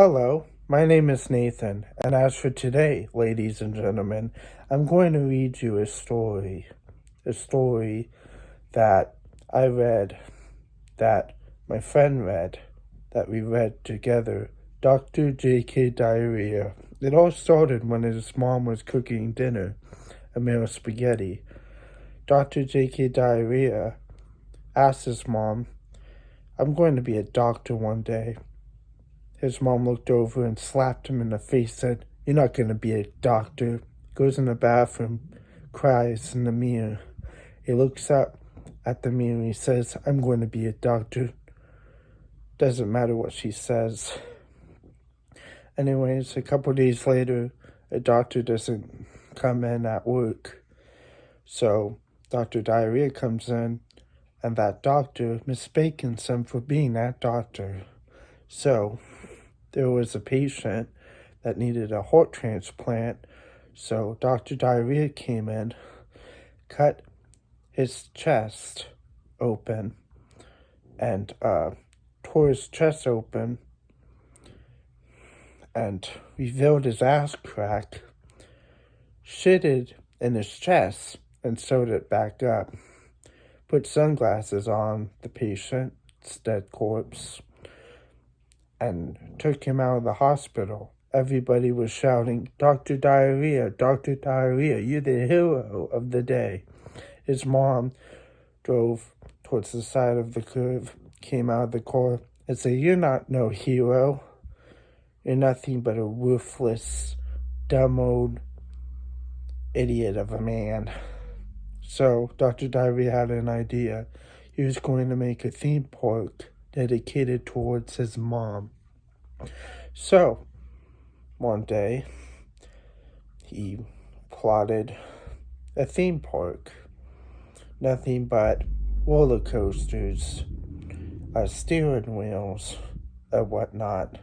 Hello, my name is Nathan, and as for today, ladies and gentlemen, I'm going to read you a story. A story that I read, that my friend read, that we read together. Dr. J.K. Diarrhea. It all started when his mom was cooking dinner, a meal of spaghetti. Dr. J.K. Diarrhea asked his mom, "I'm going to be a doctor one day." His mom looked over and slapped him in the face, said, "You're not going to be a doctor." Goes in the bathroom, cries in the mirror. He looks up at the mirror. He says, "I'm going to be a doctor." Doesn't matter what she says. Anyways, a couple days later, a doctor doesn't come in at work. So Dr. Diarrhea comes in, and that doctor mistakes him for being that doctor. So there was a patient that needed a heart transplant, so Dr. Diarrhea came in, cut his chest open, and tore his chest open, and revealed his ass crack, shitted in his chest, and sewed it back up. Put sunglasses on the patient's dead corpse, and took him out of the hospital. Everybody was shouting, "Dr. Diarrhea, Dr. Diarrhea, you're the hero of the day." His mom drove towards the side of the curve, came out of the car, and said, "You're not no hero. You're nothing but a worthless, dumb old idiot of a man." So Dr. Diarrhea had an idea. He was going to make a theme park dedicated towards his mom. So one day, he plotted a theme park. Nothing but roller coasters, steering wheels, and whatnot.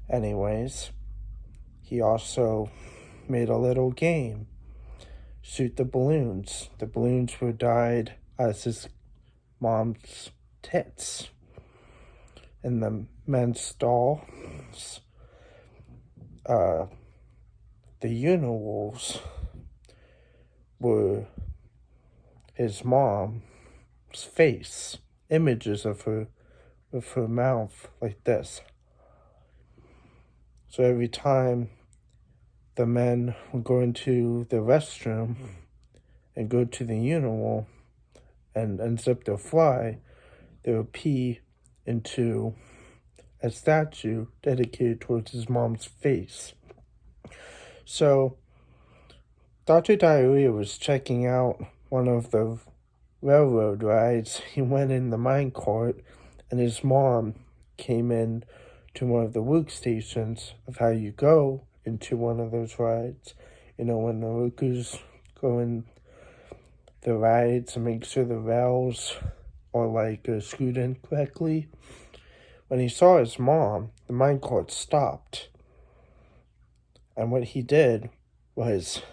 Anyways, he also made a little game. Shoot the balloons. The balloons were dyed as his mom's tits. In the men's stalls, the uniwolves were his mom's face, images of her with her mouth like this. So every time the men would go into the restroom and go to the uniwolf and unzip their fly, they would pee into a statue dedicated towards his mom's face. So Dr. Diarrhea was checking out one of the railroad rides. He went in the minecart, and his mom came in to one of the workstations of how you go into one of those rides. You know, when the workers go in the rides and make sure the rails are screwed in correctly. When he saw his mom, the minecart stopped. And what he did was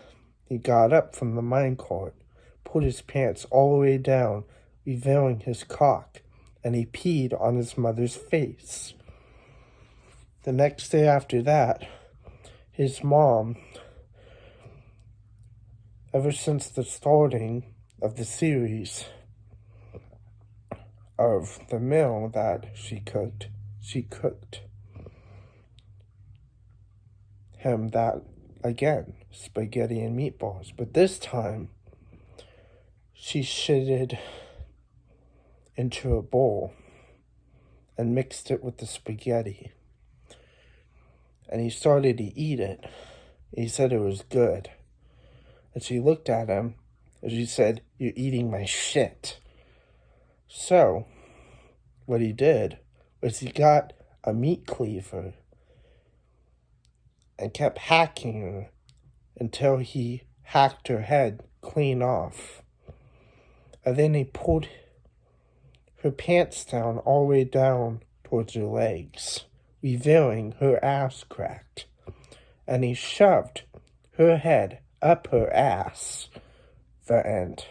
he got up from the minecart, put his pants all the way down, revealing his cock, and he peed on his mother's face. The next day after that, his mom, ever since the starting of the series of the meal that she cooked him that again, spaghetti and meatballs. But this time, she shitted into a bowl and mixed it with the spaghetti. And he started to eat it. He said it was good. And she looked at him and she said, "You're eating my shit." So, what he did was he got a meat cleaver and kept hacking her until he hacked her head clean off. And then he pulled her pants down all the way down towards her legs, revealing her ass crack. And he shoved her head up her ass. The end.